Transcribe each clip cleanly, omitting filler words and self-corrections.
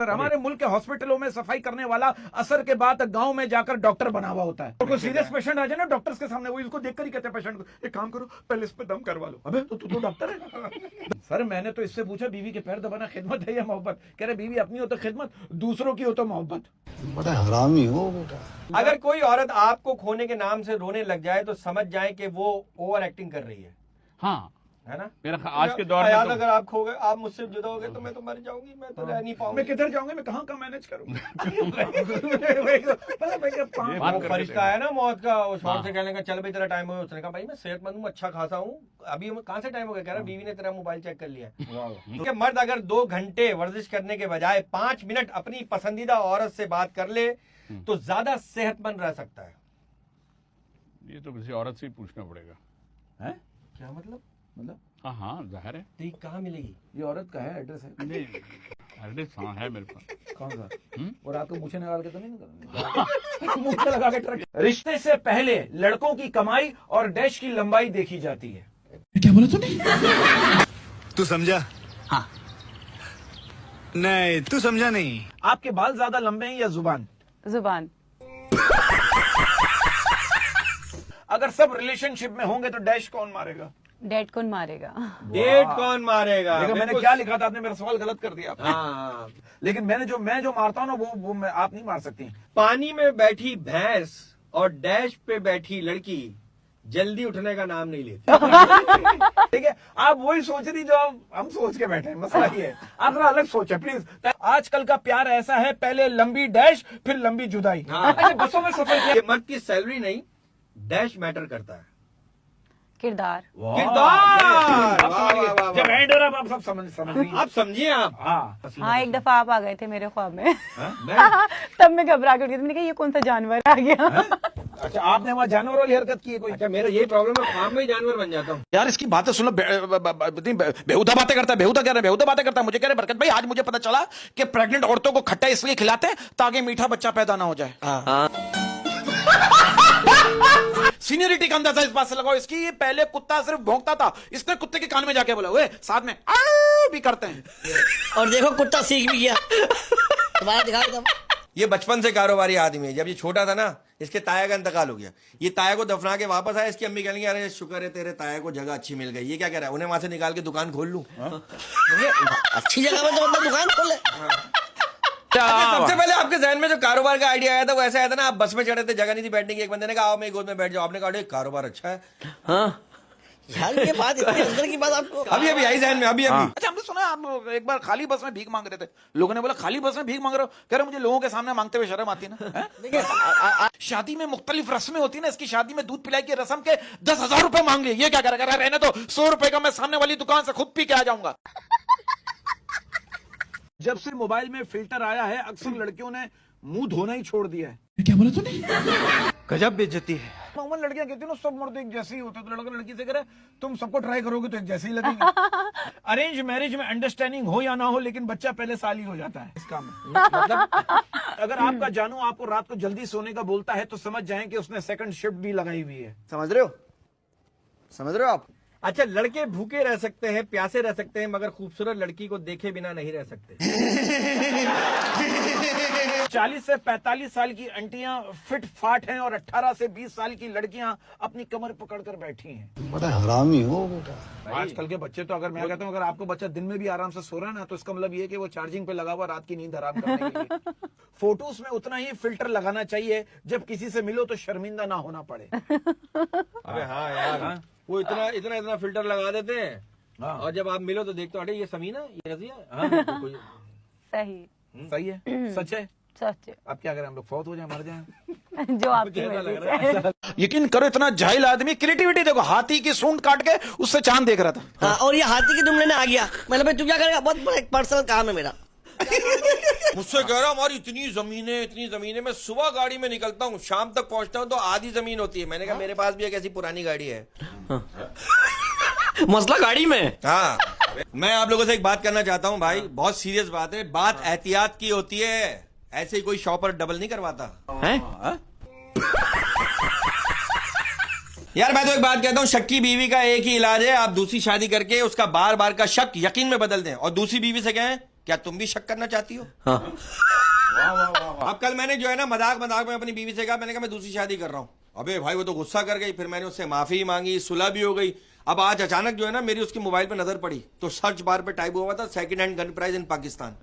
हमारे मुल्क के हॉस्पिटलों में सफाई करने वाला असर के बाद गांव में जाकर डॉक्टर बना हुआ होता है। कोई सीरियस पेशेंट आ जाए ना डॉक्टर्स के सामने, वो इसको देखकर ही कहते हैं पेशेंट को, एक काम करो पहले इस पे दम करवा लो। अबे तू डॉक्टर है? सर मैंने तो इससे पूछा बीवी के पैर दबाना खिदमत है या मोहब्बत? कह रहे बीवी अपनी हो तो खिदमत, दूसरों की हो तो मोहब्बत। बड़ा हरामी हो बेटा। अगर कोई औरत आपको खोने के नाम से रोने लग जाए तो समझ जाए कि वो ओवर एक्टिंग कर रही है। हाँ है ना? मेरा आज के दौर में याद तो अगर आप खो गए, आप मुझसे जुदा हो गए तो मैं तो मर जाऊंगी, मैं तो रह नहीं पाऊंगी। मैं किधर जाऊंगा, मैं कहाँ का मैनेज करूंगा? वो फरिश्ता है ना मौत का, वो शौहर से कहने का चल भाई तेरा टाइम हो गया। उसने कहा भाई मैं सेहतमंद हूँ, अच्छा खासा हूँ, अभी कहाँ से टाइम हो गया? कह रहा बीवी ने तेरा मोबाइल चेक कर लिया। क्योंकि मर्द अगर 2 घंटे वर्जिश करने के बजाय 5 मिनट अपनी पसंदीदा औरत से बात कर ले तो ज्यादा सेहतमंद रह सकता है। ये तो किसी औरत से ही पूछना पड़ेगा। है क्या मतलब? हाँ हाँ जाहिर है। तो ये कहाँ मिलेगी? ये औरत का है, एड्रेस है? नहीं एड्रेस हाँ है मेरे पास। कौन सा? और आपको मुझे निकाल के तो नहीं निकाल मुझे लगा के ट्रक। रिश्ते से पहले लड़कों की कमाई और डैश की लंबाई देखी जाती है। क्या बोला तूने? तू समझा? हाँ। नहीं तू समझा नहीं। आपके बाल ज्यादा लंबे हैं या जुबान? जुबान। अगर सब रिलेशनशिप में होंगे तो डैश कौन मारेगा? डेट कौन मारेगा? डेट कौन मारेगा? देखो मैंने बिल्कुल। क्या लिखा था, आपने मेरा सवाल गलत कर दिया। हाँ, लेकिन मैं जो मारता हूँ ना वो आप नहीं मार सकती। पानी में बैठी भैंस और डैश पे बैठी लड़की जल्दी उठने का नाम नहीं लेती। ठीक है, आप वही सोच रही जो हम सोच के बैठे हैं। मसला ये है, आप थोड़ा अलग सोचे प्लीज। आजकल का प्यार ऐसा है, पहले लंबी डैश फिर लंबी जुदाई। हाँ। अच्छा, बसों में सफर किया? ये मर्द की सैलरी नहीं, डैश मैटर करता है। किरदार। किरदार। आप समझ गए। वाह, वाह, वाह। जब एंड हो रहा आप सब समझ रही हैं। आप समझिए आप। हाँ हाँ एक दफा आप आ गए थे मेरे ख्वाब में। मैं तब मैं घबरा के उठी थी, मैंने कहा ये कौन सा जानवर आ गया। अच्छा, आपने वहाँ जानवर वाली हरकत की है कोई? अच्छा मेरा यही प्रॉब्लम है, ख्वाब में ही जानवर बन जाता हूँ। यार इसकी बातें सुनो, बेहुदा बातें करता है, बेहुदा बातें करता है। मुझे कह रहे बरकत भाई आज मुझे पता चला कि प्रेग्नेंट औरतों को खट्टा इसलिए खिलाते हैं ताकि मीठा बच्चा पैदा ना हो जाए। सीनियरिटी का अंदाजा इस बात से लगाओ इसकी, ये पहले कुत्ता सिर्फ भौंकता था, इसने कुत्ते के कान में जाके बोला ओए साथ में आऊ भी करते हैं। और देखो कुत्ता सीख भी गया। तुम्हारा दिखा दो। ये बचपन से कारोबारी आदमी है। जब ये छोटा था ना, इसके ताया का इंतकाल हो गया। ये ताया को दफना के वापस आया, इसकी अम्मी कहेंगे अरे शुक्र है तेरे ताया को जगह अच्छी मिल गई। ये क्या कह रहा है, उन्हें वहां से निकाल के दुकान खोल लूं? अच्छी जगह में तो मतलब दुकान खोले। सबसे पहले आपके जहन में जो कारोबार का आइडिया आया था वो ऐसा आया था ना, आप बस में चढ़े थे, जगह नहीं थी बैठने की, एक बंदे ने कहा आओ मेरी गोद में बैठ जाओ, आपने कहा अरे कारोबार अच्छा है। हाँ यार ये बात इतनी अंदर की बात आपको अभी आई जहन में, अभी अच्छा हमने सुना आप एक बार खाली बस में भीख मांग रहे थे, लोगों ने बोला खाली बस में भीख मांग रहे हो? कह रहे मुझे लोगों के सामने मांगते हुए शर्म आती है ना। देखिए शादी में मुख्तलिफ रस्में होती है ना, इसकी शादी में दूध पिलाई की रस्म के 10,000 रुपए मांग लिए। ये क्या कर रहा है? रहने तो 100 रुपए का मैं सामने वाली दुकान से खुद पी के आ जाऊंगा। जब से मोबाइल में फिल्टर आया है अक्सर लड़कियों ने मुंह धोना ही छोड़ दिया है। क्या बोला तूने? गजब बेइज्जती है। अमूमन लड़कियां कहती है ना सब मर्द एक जैसे ही होते हैं, तो लड़का लड़की से कह रहा है तुम सबको ट्राई करोगे तो एक जैसे ही लगेंगे। अरेंज मैरिज में अंडरस्टैंडिंग हो या ना हो लेकिन बच्चा पहले साल ही हो जाता है इसका मतलब अगर आपका जानू आपको रात को जल्दी सोने का बोलता है तो समझ जाएं कि उसने सेकंड शिफ्ट भी लगाई हुई है। समझ रहे हो आप? अच्छा लड़के भूखे रह सकते हैं, प्यासे रह सकते हैं, मगर खूबसूरत लड़की को देखे बिना नहीं रह सकते। 40 से 45 साल की आंटियां फिट फाट हैं और 18 से 20 साल की लड़कियां अपनी कमर पकड़कर बैठी हैं। बड़ा हरामी हो बेटा। आजकल के बच्चे तो अगर मैं कहता हूं अगर आपको बच्चा दिन में भी आराम से सो रहा है ना तो इसका मतलब ये है कि वो चार्जिंग पे लगा हुआ रात की नींद हराम करने के लिए। फोटोज में उतना ही फिल्टर लगाना चाहिए जब किसी से मिलो तो शर्मिंदा ना होना पड़े। अबे हाँ यार, वो इतना फिल्टर लगा देते हैं और जब आप मिलो तो देखते हो अरे ये समीना, ये रजिया। सही। सही है, सच है। सच है। अब क्या करें, हम लोग फौत हो जाए, मर जाए? जो आपकी मर्जी है। यकीन करो इतना जाहिल आदमी, क्रिएटिविटी देखो, हाथी की सूंड काट के उससे चांद देख रहा था। हाँ और ये हाथी के दुम लेने आ गया। मतलब भाई तू क्या करेगा, बहुत बड़ा एक पर्सनल काम है मेरा। मुझसे कह रहा हमारी इतनी जमीनें, मैं सुबह गाड़ी में निकलता हूँ, शाम तक पहुंचता हूँ तो आधी जमीन होती है। मैंने कहा मेरे पास भी एक ऐसी पुरानी गाड़ी है। मसला गाड़ी में। हाँ मैं आप लोगों से एक बात करना चाहता हूँ भाई, बहुत सीरियस बात है। बात एहतियात की होती है, ऐसे ही कोई शॉपर डबल नहीं करवाता है। यार मैं तो एक बात कहता हूँ, शक की बीवी का एक ही इलाज है, आप दूसरी शादी करके उसका बार बार का शक यकीन में बदल दें और दूसरी बीवी से कहें क्या तुम भी शक करना चाहती हो? हाँ अब कल मैंने जो है ना मजाक में अपनी बीवी से कहा, मैंने कहा मैं दूसरी शादी कर रहा हूँ। अबे भाई वो तो गुस्सा कर गई, फिर मैंने उससे माफी मांगी, सुलह भी हो गई। अब आज अचानक जो है ना मेरी उसकी मोबाइल पे नजर पड़ी तो सर्च बार पे टाइप हुआ था second hand gun price in Pakistan.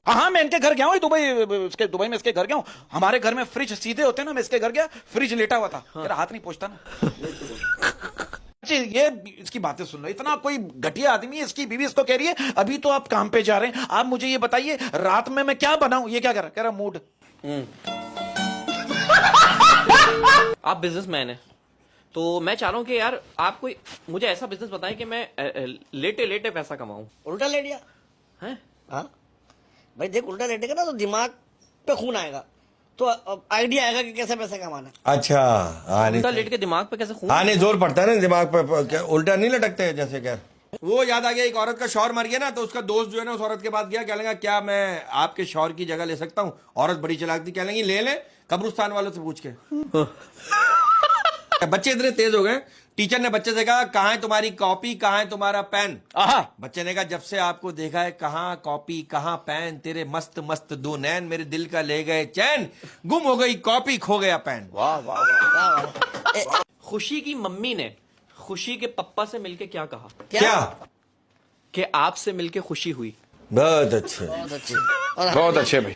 हाँ, मैं इनके घर गया हूँ दुबई में इसके घर गया हूँ। हमारे घर में फ्रिज सीधे होते हैं ना, मैं इसके घर गया, फ्रिज लेटा हुआ था, मेरा हाथ नहीं पहुंचता ना। जी, ये इसकी बातें सुन लो, इतना कोई घटिया आदमी है। इसकी बीवी इसको कह रही है अभी तो आप काम पे जा रहे हैं, आप मुझे ये बताइए रात में मैं क्या बनाऊं। ये क्या कह रहा मूड। आप बिजनेसमैन है तो मैं चाह रहा हूँ कि यार आप कोई मुझे ऐसा बिजनेस बताएं कि मैं लेटे लेटे पैसा कमाऊं। उल्टा लेट गया हैं? हाँ भाई देख, उल्टा लेटेगा ना तो दिमाग पे खून आएगा, तो आइडिया आएगा कि कैसे पैसे कमाना है। अच्छा उल्टा लेट के दिमाग पे कैसे खून? आने जोर पड़ता है ना दिमाग पे, उल्टा नहीं लटकते जैसे क्या। वो याद आ गया, एक औरत का शौहर मर गया ना, तो उसका दोस्त जो है ना उस औरत के पास गया, क्या लगा क्या मैं आपके शौहर की जगह ले सकता हूँ। औरत बड़ी चलाक थी, क्या लगी ले ले कब्रिस्तान वालों से पूछ के। बच्चे इतने तेज हो गए, टीचर ने बच्चे से कहा कहाँ है तुम्हारी कॉपी, कहाँ है तुम्हारा पेन। बच्चे ने कहा जब से आपको देखा है कहाँ कॉपी कहाँ पेन, तेरे मस्त मस्त दो नैन मेरे दिल का ले गए चैन, गुम हो गई कॉपी खो गया पेन। वाह वाह वाह। खुशी की मम्मी ने खुशी के पप्पा से मिलके क्या कहा? क्या? कि आपसे मिलके खुशी हुई। बहुत अच्छे बहुत अच्छे। बहुत अच्छे भाई।